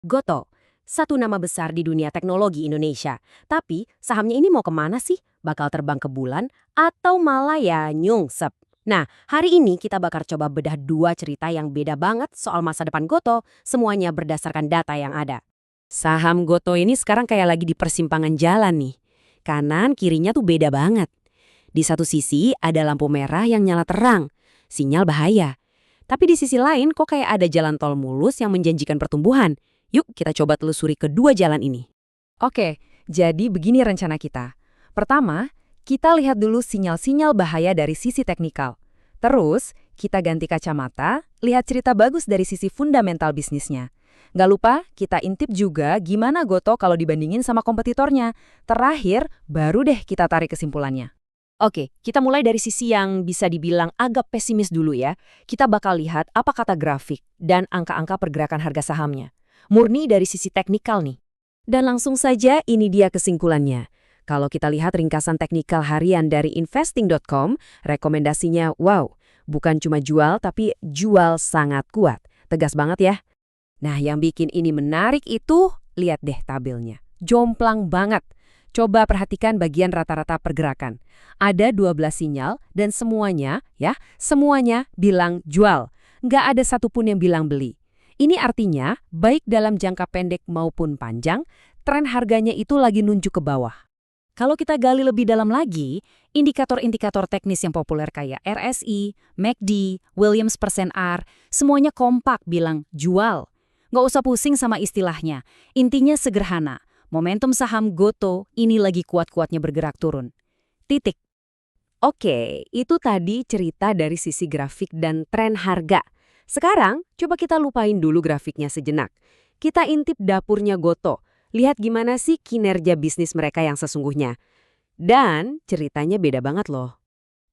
Goto, satu nama besar di dunia teknologi Indonesia. Tapi sahamnya ini mau kemana sih? Bakal terbang ke bulan atau malah ya nyungsep? Nah, hari ini kita bakal coba bedah dua cerita yang beda banget soal masa depan Goto, semuanya berdasarkan data yang ada. Saham Goto ini sekarang kayak lagi di persimpangan jalan nih. Kanan kirinya tuh beda banget. Di satu sisi ada lampu merah yang nyala terang, sinyal bahaya. Tapi di sisi lain kok kayak ada jalan tol mulus yang menjanjikan pertumbuhan. Yuk kita coba telusuri kedua jalan ini. Oke, jadi begini rencana kita. Pertama, kita lihat dulu sinyal-sinyal bahaya dari sisi teknikal. Terus, kita ganti kacamata, lihat cerita bagus dari sisi fundamental bisnisnya. Nggak lupa, kita intip juga gimana Goto kalau dibandingin sama kompetitornya. Terakhir, baru deh kita tarik kesimpulannya. Oke, kita mulai dari sisi yang bisa dibilang agak pesimis dulu ya. Kita bakal lihat apa kata grafik dan angka-angka pergerakan harga sahamnya. Murni dari sisi teknikal nih. Dan langsung saja ini dia kesimpulannya. Kalau kita lihat ringkasan teknikal harian dari investing.com, rekomendasinya wow, bukan cuma jual tapi jual sangat kuat. Tegas banget ya. Nah, yang bikin ini menarik itu, lihat deh tabelnya. Jomplang banget. Coba perhatikan bagian rata-rata pergerakan. Ada 12 sinyal dan semuanya bilang jual. Nggak ada satupun yang bilang beli. Ini artinya, baik dalam jangka pendek maupun panjang, tren harganya itu lagi nunjuk ke bawah. Kalau kita gali lebih dalam lagi, indikator-indikator teknis yang populer kayak RSI, MACD, Williams persen R, semuanya kompak bilang jual. Nggak usah pusing sama istilahnya. Intinya sederhana. Momentum saham Goto ini lagi kuat-kuatnya bergerak turun. Titik. Oke, itu tadi cerita dari sisi grafik dan tren harga. Sekarang, coba kita lupain dulu grafiknya sejenak. Kita intip dapurnya Goto. Lihat gimana sih kinerja bisnis mereka yang sesungguhnya. Dan ceritanya beda banget loh.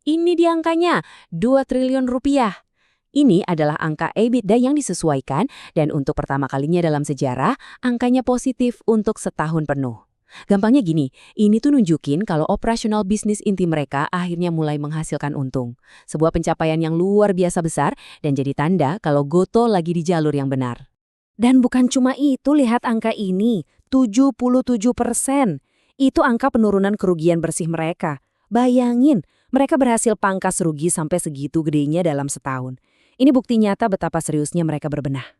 Ini dia angkanya, 2 triliun rupiah. Ini adalah angka EBITDA yang disesuaikan dan untuk pertama kalinya dalam sejarah, angkanya positif untuk setahun penuh. Gampangnya gini, ini tuh nunjukin kalau operasional bisnis inti mereka akhirnya mulai menghasilkan untung. Sebuah pencapaian yang luar biasa besar dan jadi tanda kalau Goto lagi di jalur yang benar. Dan bukan cuma itu, lihat angka ini, 77%. Itu angka penurunan kerugian bersih mereka. Bayangin, mereka berhasil pangkas rugi sampai segitu gedenya dalam setahun. Ini bukti nyata betapa seriusnya mereka berbenah.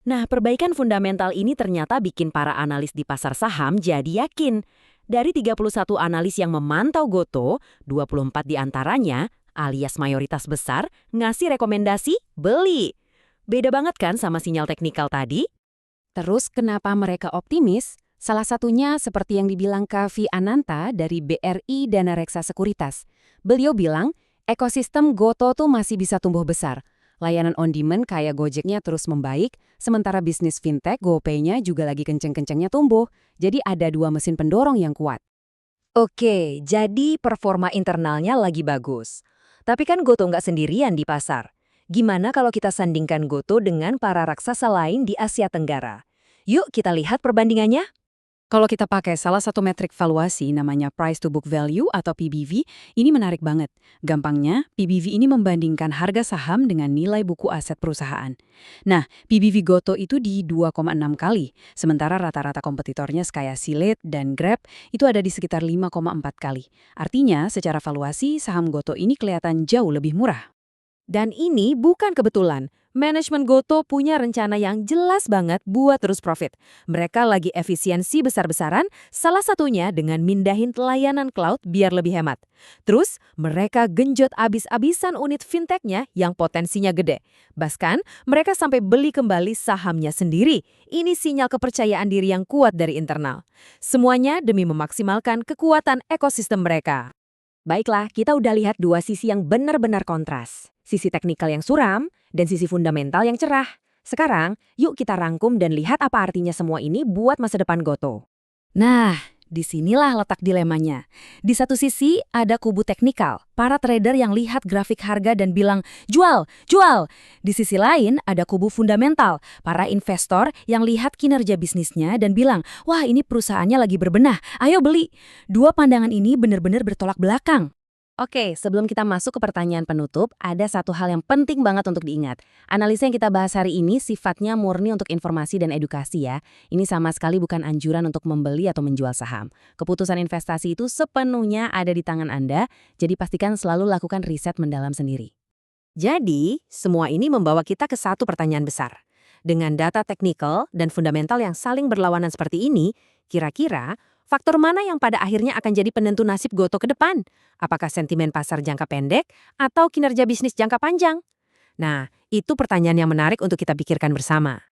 Nah, perbaikan fundamental ini ternyata bikin para analis di pasar saham jadi yakin. Dari 31 analis yang memantau Goto, 24 diantaranya, alias mayoritas besar, ngasih rekomendasi beli. Beda banget kan sama sinyal teknikal tadi? Terus kenapa mereka optimis? Salah satunya seperti yang dibilang Kavi Ananta dari BRI Dana Reksa Sekuritas. Beliau bilang, ekosistem Goto tuh masih bisa tumbuh besar. Layanan on-demand kayak Gojeknya terus membaik, sementara bisnis fintech GoPay-nya juga lagi kenceng-kencengnya tumbuh. Jadi ada dua mesin pendorong yang kuat. Oke, jadi performa internalnya lagi bagus. Tapi kan Goto nggak sendirian di pasar. Gimana kalau kita sandingkan Goto dengan para raksasa lain di Asia Tenggara? Yuk kita lihat perbandingannya. Kalau kita pakai salah satu metrik valuasi namanya price to book value atau PBV, ini menarik banget. Gampangnya, PBV ini membandingkan harga saham dengan nilai buku aset perusahaan. Nah, PBV Goto itu di 2,6 kali, sementara rata-rata kompetitornya kayak Silet dan Grab itu ada di sekitar 5,4 kali. Artinya, secara valuasi, saham Goto ini kelihatan jauh lebih murah. Dan ini bukan kebetulan. Manajemen Goto punya rencana yang jelas banget buat terus profit. Mereka lagi efisiensi besar-besaran, salah satunya dengan mindahin layanan cloud biar lebih hemat. Terus, mereka genjot abis-abisan unit fintech-nya yang potensinya gede. Bahkan, mereka sampai beli kembali sahamnya sendiri. Ini sinyal kepercayaan diri yang kuat dari internal. Semuanya demi memaksimalkan kekuatan ekosistem mereka. Baiklah, kita udah lihat dua sisi yang benar-benar kontras. Sisi teknikal yang suram, dan sisi fundamental yang cerah. Sekarang, yuk kita rangkum dan lihat apa artinya semua ini buat masa depan Goto. Nah, disinilah letak dilemanya. Di satu sisi, ada kubu teknikal, para trader yang lihat grafik harga dan bilang, jual, jual. Di sisi lain, ada kubu fundamental, para investor yang lihat kinerja bisnisnya dan bilang, wah ini perusahaannya lagi berbenah, ayo beli. Dua pandangan ini benar-benar bertolak belakang. Oke, sebelum kita masuk ke pertanyaan penutup, ada satu hal yang penting banget untuk diingat. Analisa yang kita bahas hari ini sifatnya murni untuk informasi dan edukasi ya. Ini sama sekali bukan anjuran untuk membeli atau menjual saham. Keputusan investasi itu sepenuhnya ada di tangan Anda, jadi pastikan selalu lakukan riset mendalam sendiri. Jadi, semua ini membawa kita ke satu pertanyaan besar. Dengan data teknikal dan fundamental yang saling berlawanan seperti ini, kira-kira faktor mana yang pada akhirnya akan jadi penentu nasib Gotoh ke depan? Apakah sentimen pasar jangka pendek atau kinerja bisnis jangka panjang? Nah, itu pertanyaan yang menarik untuk kita pikirkan bersama.